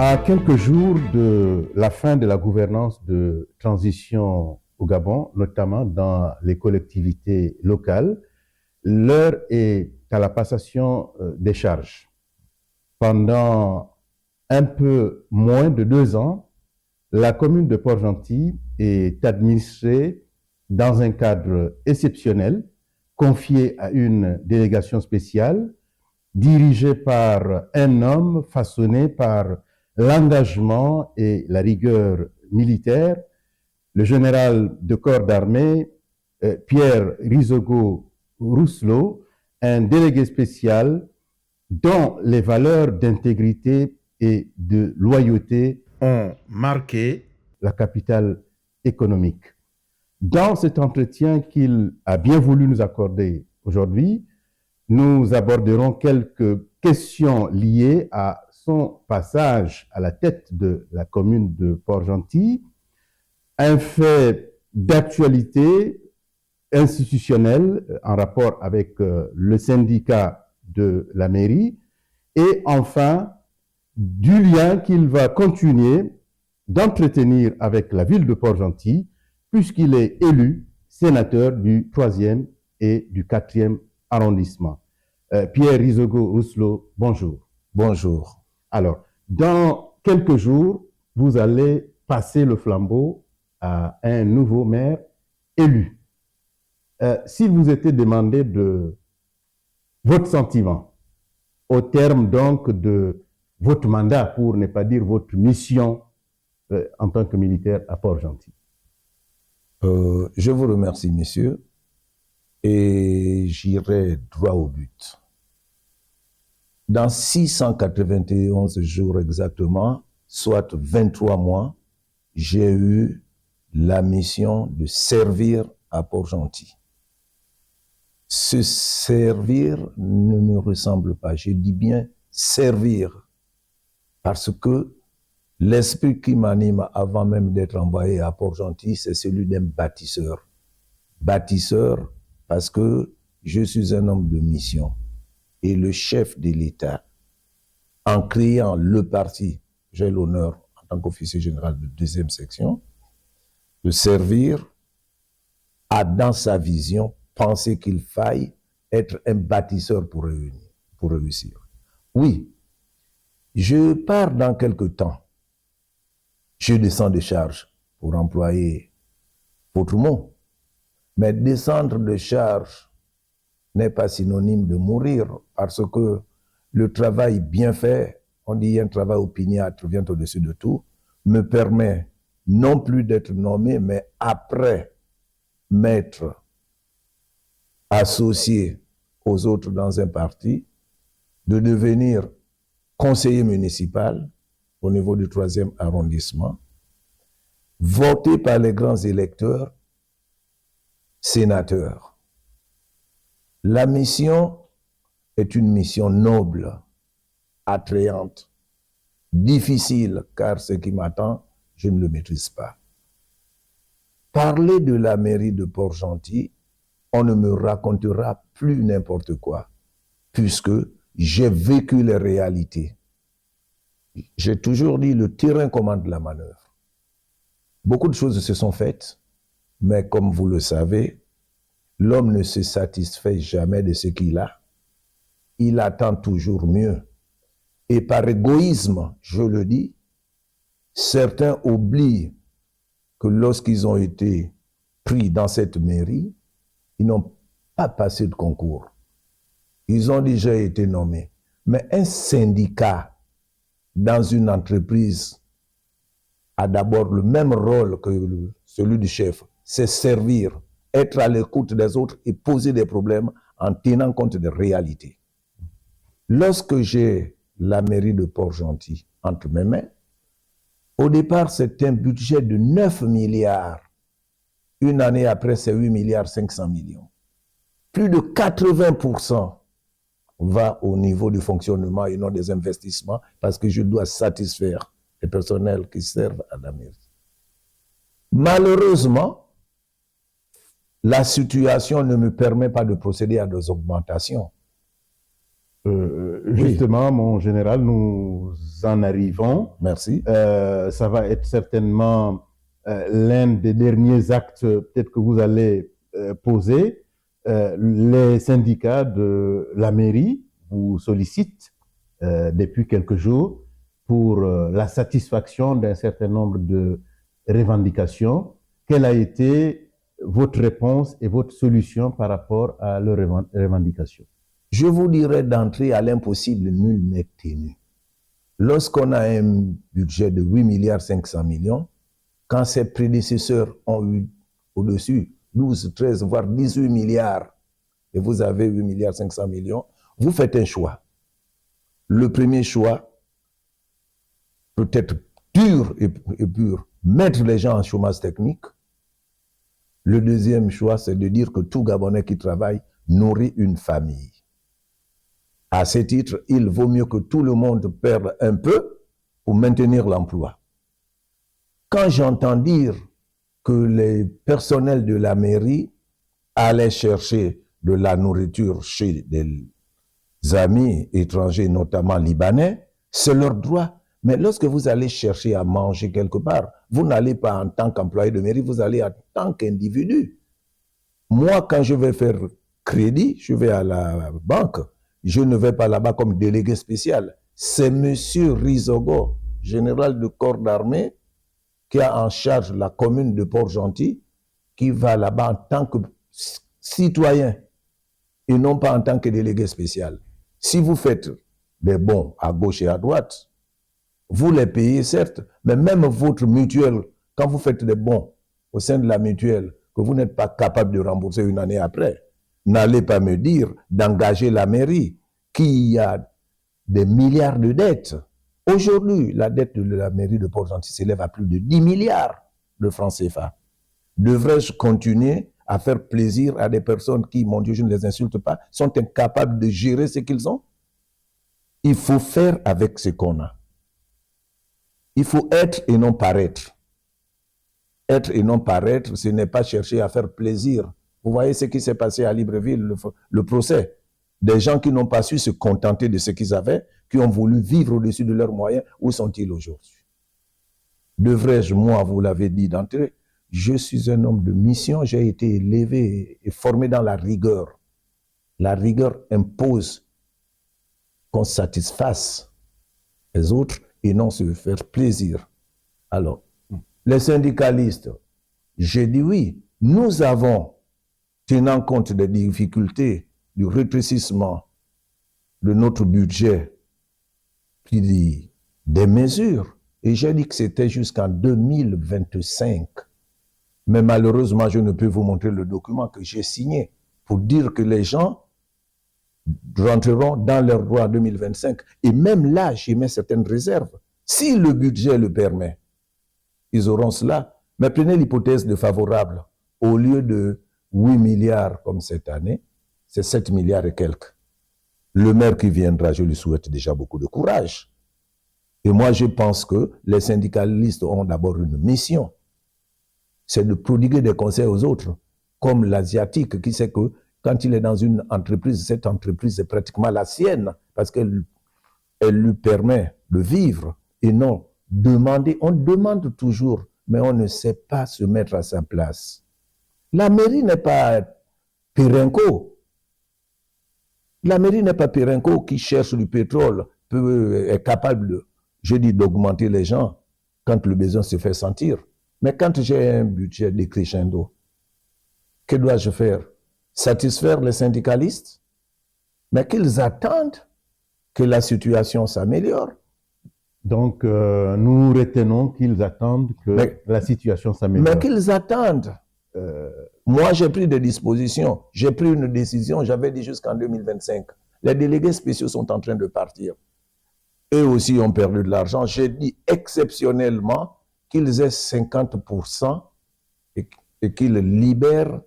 À quelques jours de la fin de la gouvernance de transition au Gabon, notamment dans les collectivités locales, l'heure est à la passation des charges. Pendant un peu moins de 2 ans, la commune de Port-Gentil est administrée dans un cadre exceptionnel, confiée à une délégation spéciale, dirigée par un homme façonné par l'engagement et la rigueur militaire, le général de corps d'armée Pierre Rizogo Rousselot, un délégué spécial dont les valeurs d'intégrité et de loyauté ont marqué la capitale économique. Dans cet entretien qu'il a bien voulu nous accorder aujourd'hui, nous aborderons quelques questions liées à son passage à la tête de la commune de Port-Gentil, un fait d'actualité institutionnelle en rapport avec le syndicat de la mairie, et enfin du lien qu'il va continuer d'entretenir avec la ville de Port-Gentil, puisqu'il est élu sénateur du 3e et du 4e arrondissement. Pierre Rizogo Rousselot, bonjour. Bonjour. Alors, dans quelques jours, vous allez passer le flambeau à un nouveau maire élu. S'il vous était demandé de votre sentiment au terme donc de votre mandat, pour ne pas dire votre mission en tant que militaire à Port-Gentil. Je vous remercie, messieurs, et j'irai droit au but. Dans 691 jours exactement, soit 23 mois, j'ai eu la mission de servir à Port-Gentil. Ce servir ne me ressemble pas, je dis bien servir, parce que l'esprit qui m'anime avant même d'être envoyé à Port-Gentil, c'est celui d'un bâtisseur. Bâtisseur parce que je suis un homme de mission. Et le chef de l'État, en créant le parti, j'ai l'honneur, en tant qu'officier général de 2e section, de servir, a dans sa vision pensé qu'il faille être un bâtisseur pour réussir. Oui, je pars dans quelque temps. Je descends de charge, pour employer votre mot. Mais descendre de charge n'est pas synonyme de mourir, parce que le travail bien fait, on dit un travail opiniâtre vient au-dessus de tout, me permet non plus d'être nommé, mais après m'être associé aux autres dans un parti, de devenir conseiller municipal au niveau du 3e arrondissement, voté par les grands électeurs, sénateur. La mission est une mission noble, attrayante, difficile, car ce qui m'attend, je ne le maîtrise pas. Parler de la mairie de Port-Gentil, on ne me racontera plus n'importe quoi, puisque j'ai vécu les réalités. J'ai toujours dit, le terrain commande la manœuvre. Beaucoup de choses se sont faites, mais comme vous le savez, l'homme ne se satisfait jamais de ce qu'il a. Il attend toujours mieux. Et par égoïsme, je le dis, certains oublient que lorsqu'ils ont été pris dans cette mairie, ils n'ont pas passé de concours. Ils ont déjà été nommés. Mais un syndicat dans une entreprise a d'abord le même rôle que celui du chef, c'est servir, être à l'écoute des autres et poser des problèmes en tenant compte des réalités. Lorsque j'ai la mairie de Port-Gentil entre mes mains, au départ, c'est un budget de 9 milliards. Une année après, c'est 8 milliards 500 millions. Plus de 80% va au niveau du fonctionnement et non des investissements, parce que je dois satisfaire les personnels qui servent à la mairie. Malheureusement, la situation ne me permet pas de procéder à des augmentations. Justement, mon général, nous en arrivons. Merci. Ça va être certainement l'un des derniers actes peut-être que vous allez poser. Les syndicats de la mairie vous sollicitent depuis quelques jours pour la satisfaction d'un certain nombre de revendications. Quelle a été votre réponse et votre solution par rapport à leurs revendications? Je vous dirais d'entrée, à l'impossible, nul n'est tenu. Lorsqu'on a un budget de 8 milliards 500 millions, quand ses prédécesseurs ont eu au-dessus 12, 13, voire 18 milliards, et vous avez 8 milliards 500 millions, vous faites un choix. Le premier choix peut être dur et pur, mettre les gens en chômage technique. Le deuxième choix, c'est de dire que tout Gabonais qui travaille nourrit une famille. À ce titre, il vaut mieux que tout le monde perde un peu pour maintenir l'emploi. Quand j'entends dire que les personnels de la mairie allaient chercher de la nourriture chez des amis étrangers, notamment libanais, c'est leur droit. Mais lorsque vous allez chercher à manger quelque part, vous n'allez pas en tant qu'employé de mairie, vous allez en tant qu'individu. Moi, quand je vais faire crédit, je vais à la banque, je ne vais pas là-bas comme délégué spécial. C'est M. Rizogo, général de corps d'armée, qui a en charge la commune de Port-Gentil, qui va là-bas en tant que citoyen et non pas en tant que délégué spécial. Si vous faites des bons à gauche et à droite, vous les payez certes, mais même votre mutuelle, quand vous faites des bons au sein de la mutuelle, que vous n'êtes pas capable de rembourser une année après, n'allez pas me dire d'engager la mairie qui a des milliards de dettes. Aujourd'hui, la dette de la mairie de Port-Gentil s'élève à plus de 10 milliards de francs CFA. Devrais-je continuer à faire plaisir à des personnes qui, mon Dieu, je ne les insulte pas, sont incapables de gérer ce qu'ils ont? Il faut faire avec ce qu'on a. Il faut être et non paraître. Être et non paraître, ce n'est pas chercher à faire plaisir. Vous voyez ce qui s'est passé à Libreville, le procès. Des gens qui n'ont pas su se contenter de ce qu'ils avaient, qui ont voulu vivre au-dessus de leurs moyens, où sont-ils aujourd'hui? Devrais-je, moi, vous l'avez dit d'entrée, je suis un homme de mission, j'ai été élevé et formé dans la rigueur. La rigueur impose qu'on satisfasse les autres et non se faire plaisir. Alors, les syndicalistes, j'ai dit oui, nous avons, tenant compte des difficultés, du rétrécissement de notre budget, pris des mesures. Et j'ai dit que c'était jusqu'en 2025. Mais malheureusement, je ne peux vous montrer le document que j'ai signé pour dire que les gens rentreront dans leur droit en 2025. Et même là, j'y mets certaines réserves. Si le budget le permet, ils auront cela. Mais prenez l'hypothèse de favorable. Au lieu de 8 milliards comme cette année, c'est 7 milliards et quelques. Le maire qui viendra, je lui souhaite déjà beaucoup de courage. Et moi, je pense que les syndicalistes ont d'abord une mission. C'est de prodiguer des conseils aux autres, comme l'Asiatique qui sait que quand il est dans une entreprise, cette entreprise est pratiquement la sienne parce qu'elle lui permet de vivre et non demander. On demande toujours, mais on ne sait pas se mettre à sa place. La mairie n'est pas Pirenco. La mairie n'est pas Pirenco qui cherche du pétrole, est capable, d'augmenter les gens quand le besoin se fait sentir. Mais quand j'ai un budget décrescendo, que dois-je faire? Satisfaire les syndicalistes? Mais qu'ils attendent que la situation s'améliore. Donc, nous retenons qu'ils attendent que la situation s'améliore. Mais qu'ils attendent. Moi, j'ai pris des dispositions. J'ai pris une décision, j'avais dit jusqu'en 2025. Les délégués spéciaux sont en train de partir. Eux aussi ont perdu de l'argent. J'ai dit exceptionnellement qu'ils aient 50% et qu'ils libèrent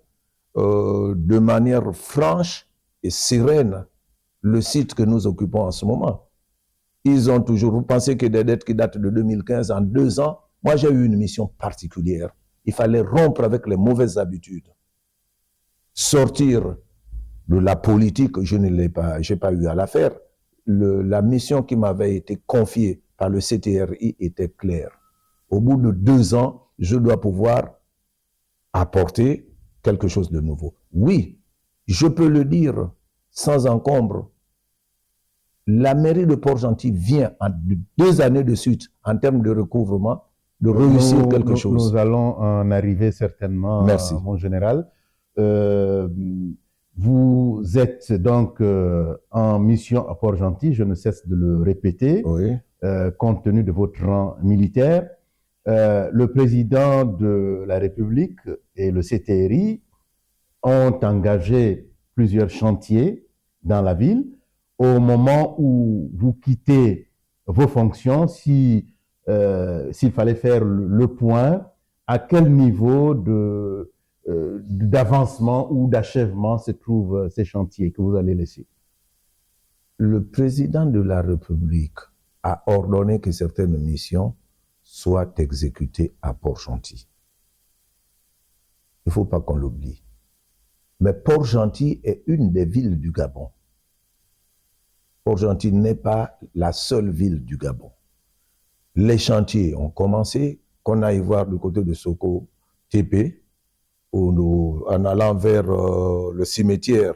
de manière franche et sereine le site que nous occupons en ce moment. Ils ont toujours, vous pensez que des dettes qui datent de 2015, en 2 ans, moi j'ai eu une mission particulière. Il fallait rompre avec les mauvaises habitudes. Sortir de la politique, je n'ai pas eu à la faire. la mission qui m'avait été confiée par le CTRI était claire. Au bout de 2 ans, je dois pouvoir apporter quelque chose de nouveau. Oui, je peux le dire sans encombre. La mairie de Port-Gentil vient en 2 années de suite, en termes de recouvrement, de réussir quelque chose. Nous allons en arriver certainement, Merci. Mon général. Vous êtes donc en mission à Port-Gentil, je ne cesse de le répéter, Oui. compte tenu de votre rang militaire. Le président de la République et le CTRI ont engagé plusieurs chantiers dans la ville. Au moment où vous quittez vos fonctions, s'il fallait faire le point, à quel niveau d'avancement ou d'achèvement se trouvent ces chantiers que vous allez laisser? Le président de la République a ordonné que certaines missions soient exécutées à Port-Gentil. Il ne faut pas qu'on l'oublie. Mais Port-Gentil est une des villes du Gabon. Port-Gentil n'est pas la seule ville du Gabon. Les chantiers ont commencé, qu'on aille voir du côté de Soko TP, en allant vers le cimetière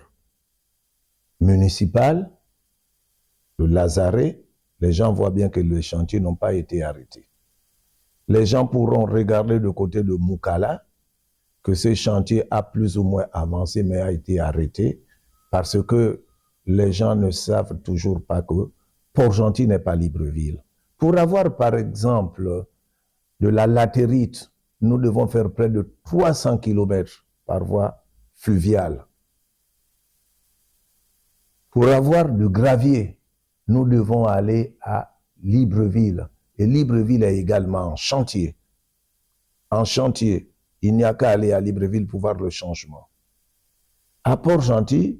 municipal, le Lazaret, les gens voient bien que les chantiers n'ont pas été arrêtés. Les gens pourront regarder du côté de Moukala, que ce chantier a plus ou moins avancé, mais a été arrêté, parce que les gens ne savent toujours pas que Port-Gentil n'est pas Libreville. Pour avoir, par exemple, de la latérite, nous devons faire près de 300 km par voie fluviale. Pour avoir du gravier, nous devons aller à Libreville. Et Libreville est également en chantier. En chantier, il n'y a qu'à aller à Libreville pour voir le changement. À Port-Gentil,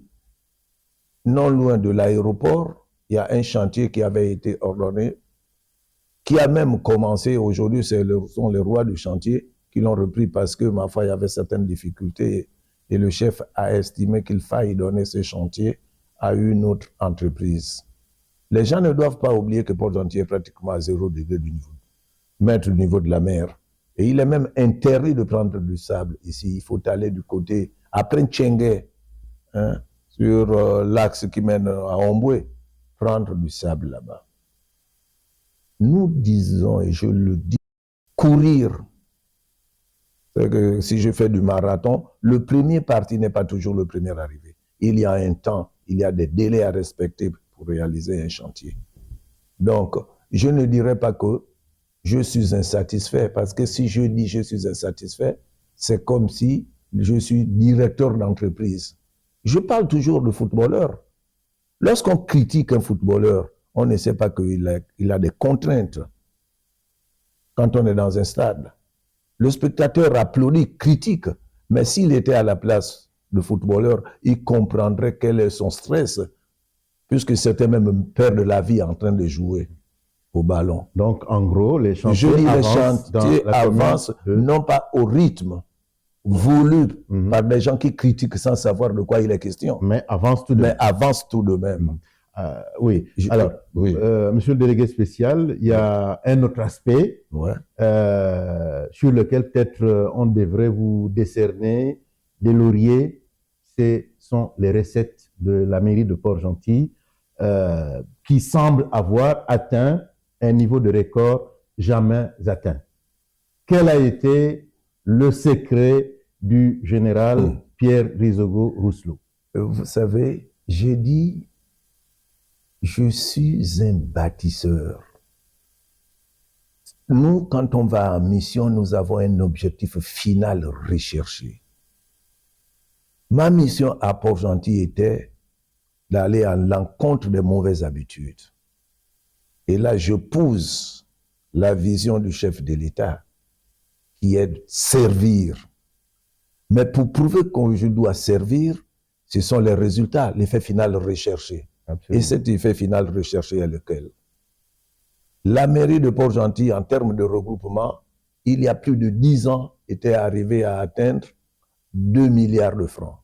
non loin de l'aéroport, il y a un chantier qui avait été ordonné, qui a même commencé. Aujourd'hui, ce sont les rois du chantier qui l'ont repris parce que, ma foi, il y avait certaines difficultés et le chef a estimé qu'il faille donner ce chantier à une autre entreprise. Les gens ne doivent pas oublier que Port-Gentil est pratiquement à 0 degré du niveau, mètre du niveau de la mer. Et il est même interdit de prendre du sable ici. Il faut aller du côté, après Tchengue, hein, sur l'axe qui mène à Omboué, prendre du sable là-bas. Nous disons, et je le dis, courir. C'est que si je fais du marathon, le premier parti n'est pas toujours le premier arrivé. Il y a un temps, il y a des délais à respecter pour réaliser un chantier. Donc, je ne dirais pas que je suis insatisfait, parce que si je dis je suis insatisfait, c'est comme si je suis directeur d'entreprise. Je parle toujours de footballeur. Lorsqu'on critique un footballeur, on ne sait pas qu'il a des contraintes. Quand on est dans un stade, le spectateur applaudit, critique, mais s'il était à la place du footballeur, il comprendrait quel est son stress, puisque certains même perdent la vie en train de jouer au ballon. Donc, en gros, les chantiers avancent non pas au rythme voulu par des gens qui critiquent sans savoir de quoi il est question. Mais avancent tout de même. Oui. Alors, oui. Monsieur le délégué spécial, il y a un autre aspect sur lequel peut-être on devrait vous décerner des lauriers. Ce sont les recettes de la mairie de Port-Gentil qui semblent avoir atteint un niveau de record jamais atteint. Quel a été le secret du général Pierre Rizogo Rousselot? Vous savez, j'ai dit, je suis un bâtisseur. Nous, quand on va en mission, nous avons un objectif final recherché. Ma mission à Port-Gentil était d'aller à l'encontre des mauvaises habitudes. Et là, je pose la vision du chef de l'État, qui est de servir. Mais pour prouver que je dois servir, ce sont les résultats, l'effet final recherché. Absolument. Et cet effet final recherché est lequel? La mairie de Port-Gentil, en termes de regroupement, il y a plus de 10 ans, était arrivée à atteindre 2 milliards de francs.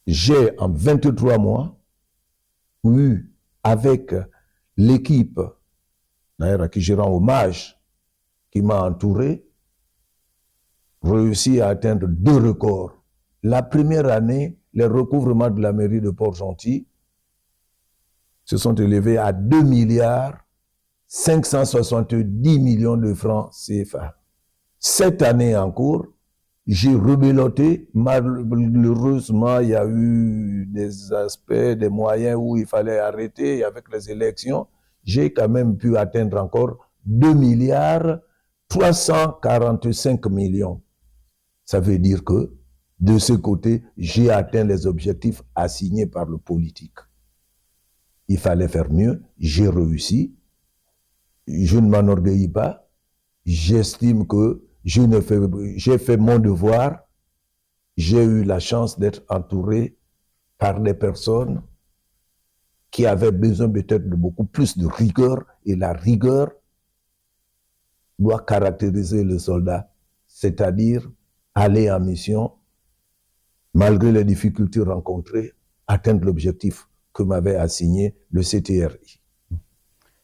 J'ai, en 23 mois, eu, avec l'équipe, d'ailleurs à qui je rends hommage, qui m'a entouré, réussi à atteindre 2 records. La première année, les recouvrements de la mairie de Port-Gentil se sont élevés à 2 milliards 570 millions de francs CFA. Cette année en cours, j'ai rebeloté. Malheureusement, il y a eu des aspects, des moyens où il fallait arrêter avec les élections. J'ai quand même pu atteindre encore 2 milliards 345 millions. Ça veut dire que de ce côté, j'ai atteint les objectifs assignés par le politique. Il fallait faire mieux, j'ai réussi. Je ne m'enorgueillis pas. J'estime que j'ai fait mon devoir. J'ai eu la chance d'être entouré par des personnes qui avaient besoin peut-être de beaucoup plus de rigueur. Et la rigueur doit caractériser le soldat, c'est-à-dire aller en mission, malgré les difficultés rencontrées, atteindre l'objectif que m'avait assigné le CTRI.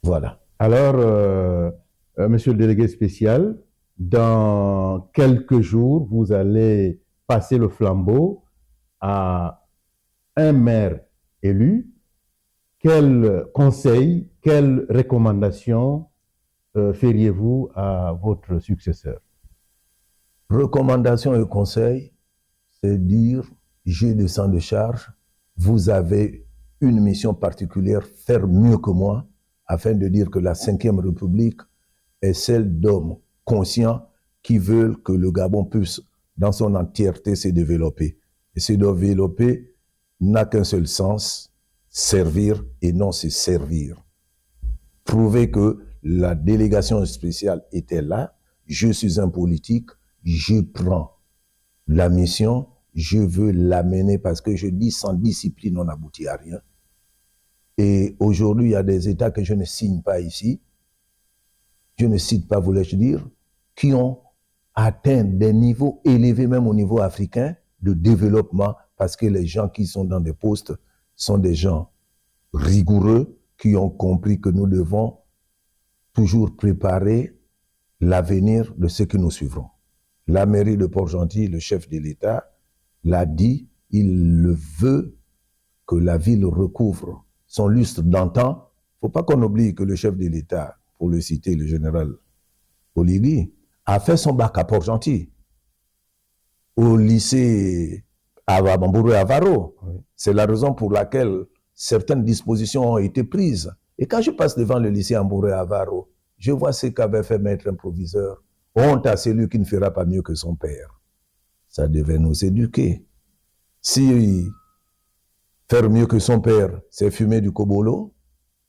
Voilà. Alors, monsieur le délégué spécial, dans quelques jours, vous allez passer le flambeau à un maire élu. Quel conseil, quelle recommandation feriez-vous à votre successeur? Recommandation et conseil, c'est dire, j'ai des sang de charge, vous avez une mission particulière, faire mieux que moi, afin de dire que la 5e République est celle d'hommes conscients qui veulent que le Gabon puisse, dans son entièreté, se développer. Et se développer n'a qu'un seul sens, servir et non se servir. Prouver que la délégation spéciale était là, je suis un politique, je prends la mission, je veux l'amener parce que je dis sans discipline, on n'aboutit à rien. Et aujourd'hui, il y a des États que je ne signe pas ici, je ne cite pas, voulais-je dire, qui ont atteint des niveaux élevés, même au niveau africain, de développement, parce que les gens qui sont dans des postes sont des gens rigoureux, qui ont compris que nous devons toujours préparer l'avenir de ceux que nous suivrons. La mairie de Port-Gentil, le chef de l'État, l'a dit, il le veut que la ville recouvre son lustre d'antan. Il ne faut pas qu'on oublie que le chef de l'État, pour le citer, le général Oligui, a fait son bac à Port-Gentil, au lycée Bambouré-Avaro. Oui. C'est la raison pour laquelle certaines dispositions ont été prises. Et quand je passe devant le lycée Bambouré-Avaro, je vois ce qu'avait fait maître improviseur. Honte à celui qui ne fera pas mieux que son père. Ça devait nous éduquer. Si faire mieux que son père, c'est fumer du kobolo,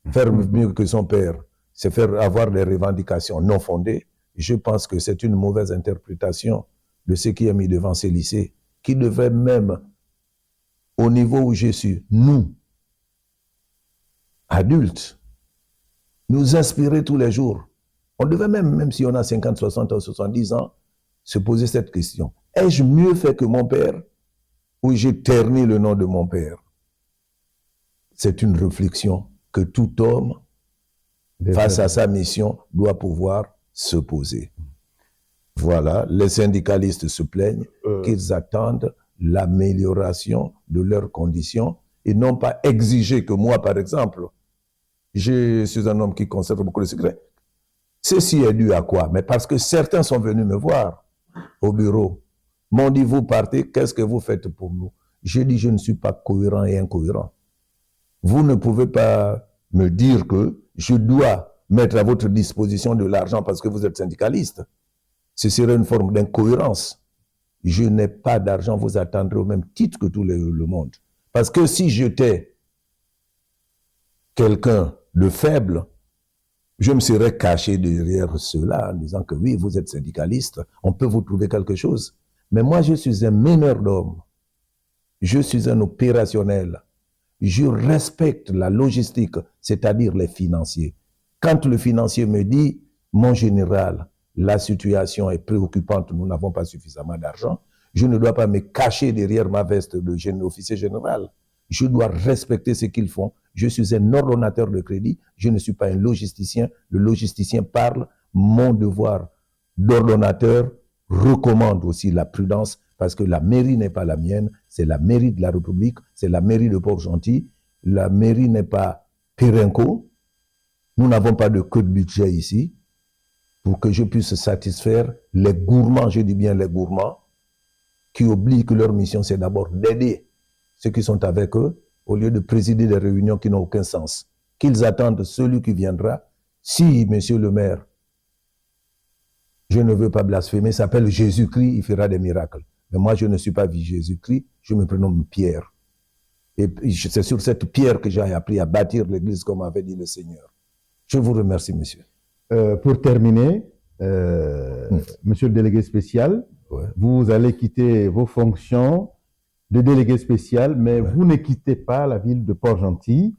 faire mieux que son père, c'est faire avoir des revendications non fondées, je pense que c'est une mauvaise interprétation de ce qui est mis devant ces lycées, qui devrait même, au niveau où je suis, nous, adultes, nous inspirer tous les jours. On devait même si on a 50, 60 ou 70 ans, se poser cette question. Ai-je mieux fait que mon père ou j'ai terni le nom de mon père? C'est une réflexion que tout homme, face à sa mission, doit pouvoir se poser. Voilà, les syndicalistes se plaignent qu'ils attendent l'amélioration de leurs conditions et non pas exiger que moi, par exemple, je suis un homme qui conserve beaucoup de secrets. Ceci est dû à quoi? Mais parce que certains sont venus me voir au bureau, m'ont dit, vous partez, qu'est-ce que vous faites pour nous? J'ai dit, je ne suis pas cohérent et incohérent. Vous ne pouvez pas me dire que je dois mettre à votre disposition de l'argent parce que vous êtes syndicaliste. Ce serait une forme d'incohérence. Je n'ai pas d'argent, vous attendrez au même titre que tout le monde. Parce que si j'étais quelqu'un de faible, je me serais caché derrière cela en disant que oui, vous êtes syndicaliste, on peut vous trouver quelque chose. Mais moi, je suis un meneur d'hommes. Je suis un opérationnel. Je respecte la logistique, c'est-à-dire les financiers. Quand le financier me dit, mon général, la situation est préoccupante, nous n'avons pas suffisamment d'argent, je ne dois pas me cacher derrière ma veste de officier général. Je dois respecter ce qu'ils font Je suis un ordonnateur de crédit, je ne suis pas un logisticien. Le logisticien parle, mon devoir d'ordonnateur recommande aussi la prudence parce que la mairie n'est pas la mienne, c'est la mairie de la République, c'est la mairie de Port-Gentil. La mairie n'est pas Pérenco. Nous n'avons pas de queue de budget ici pour que je puisse satisfaire les gourmands, je dis bien les gourmands, qui oublient que leur mission, c'est d'abord d'aider ceux qui sont avec eux, au lieu de présider des réunions qui n'ont aucun sens. Qu'ils attendent celui qui viendra. Si, monsieur le maire, je ne veux pas blasphémer, s'appelle Jésus-Christ, il fera des miracles. Mais moi, je ne suis pas Jésus-Christ, je me prénomme Pierre. Et c'est sur cette pierre que j'ai appris à bâtir l'église, comme avait dit le Seigneur. Je vous remercie, monsieur. Pour terminer, monsieur le délégué spécial, Ouais. vous allez quitter vos fonctions de délégué spécial, mais vous ne quittez pas la ville de Port-Gentil.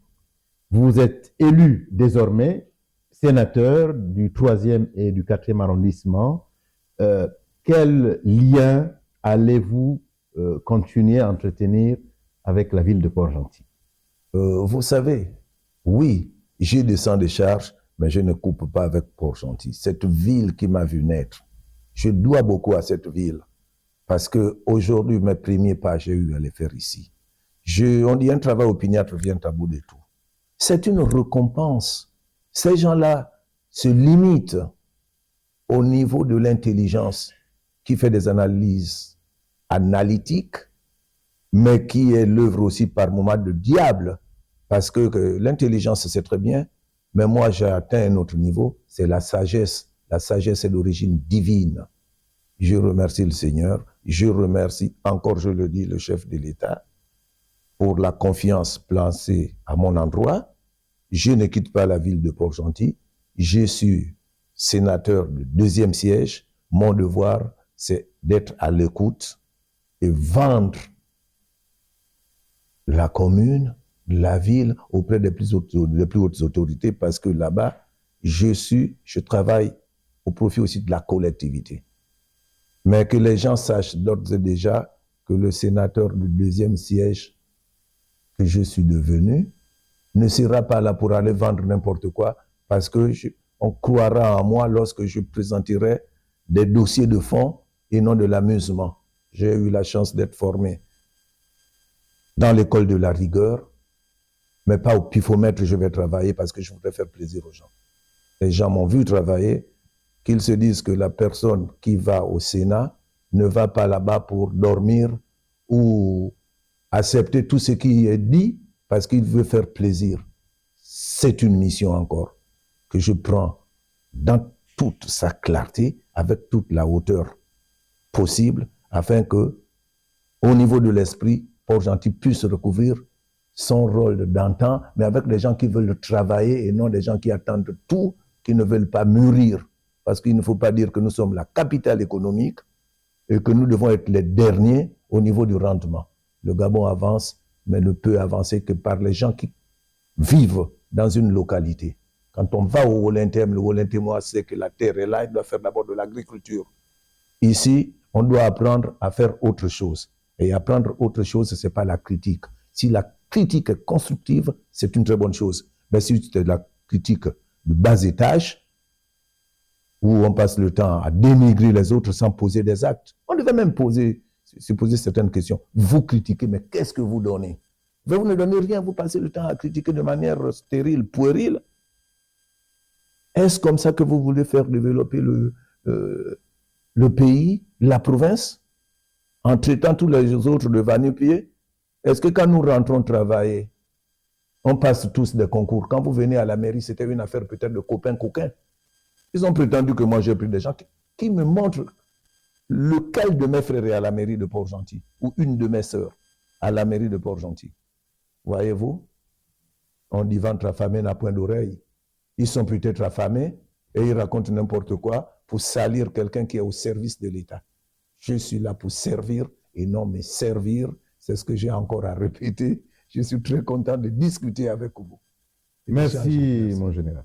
Vous êtes élu désormais sénateur du 3e et du 4e arrondissement. Quel lien allez-vous continuer à entretenir avec la ville de Port-Gentil? Vous savez, oui, j'ai des sangs de charge, mais je ne coupe pas avec Port-Gentil. Cette ville qui m'a vu naître, je dois beaucoup à cette ville. Parce qu'aujourd'hui, mes premiers pas, j'ai eu à les faire ici. On dit un travail opiniâtre vient à bout de tout. C'est une récompense. Ces gens-là se limitent au niveau de l'intelligence qui fait des analyses analytiques, mais qui est l'œuvre aussi par moments de diable. Parce que l'intelligence, c'est très bien, mais moi, j'ai atteint un autre niveau, c'est la sagesse. La sagesse est d'origine divine. Je remercie le Seigneur. Je remercie encore, je le dis, le chef de l'État pour la confiance placée à mon endroit. Je ne quitte pas la ville de Port-Gentil. Je suis sénateur du 2e siège. Mon devoir, c'est d'être à l'écoute et vendre la commune, la ville auprès des plus hautes autorités parce que là-bas, je travaille au profit aussi de la collectivité. Mais que les gens sachent d'ores et déjà que le sénateur du 2e siège que je suis devenu ne sera pas là pour aller vendre n'importe quoi parce que on croira en moi lorsque je présenterai des dossiers de fond et non de l'amusement. J'ai eu la chance d'être formé dans l'école de la rigueur, mais pas au pifomètre je vais travailler parce que je voudrais faire plaisir aux gens. Les gens m'ont vu travailler, qu'ils se disent que la personne qui va au Sénat ne va pas là-bas pour dormir ou accepter tout ce qui est dit parce qu'il veut faire plaisir. C'est une mission encore que je prends dans toute sa clarté, avec toute la hauteur possible, afin que, au niveau de l'esprit, Port-Gentil puisse recouvrir son rôle d'antan, mais avec des gens qui veulent travailler et non des gens qui attendent tout, qui ne veulent pas mûrir. Parce qu'il ne faut pas dire que nous sommes la capitale économique et que nous devons être les derniers au niveau du rendement. Le Gabon avance, mais ne peut avancer que par les gens qui vivent dans une localité. Quand on va au Wolintème, le Wolintémois sait que la terre est là, il doit faire d'abord de l'agriculture. Ici, on doit apprendre à faire autre chose. Et apprendre autre chose, ce n'est pas la critique. Si la critique est constructive, c'est une très bonne chose. Mais si c'est de la critique de bas étage, où on passe le temps à dénigrer les autres sans poser des actes, on devait même se poser certaines questions. Vous critiquez, mais qu'est-ce que vous donnez? Vous ne donnez rien, vous passez le temps à critiquer de manière stérile, puérile. Est-ce comme ça que vous voulez faire développer le pays, la province, en traitant tous les autres de va-nu-pieds? Est-ce que quand nous rentrons travailler, on passe tous des concours? Quand vous venez à la mairie, c'était une affaire peut-être de copains-coquins. Ils ont prétendu que moi j'ai pris des gens qui me montrent lequel de mes frères est à la mairie de Port-Gentil ou une de mes sœurs à la mairie de Port-Gentil. Voyez-vous, on dit ventre affamé n'a point d'oreille. Ils sont peut-être affamés et ils racontent n'importe quoi pour salir quelqu'un qui est au service de l'État. Je suis là pour servir et non me servir. C'est ce que j'ai encore à répéter. Je suis très content de discuter avec vous. Merci, mon général.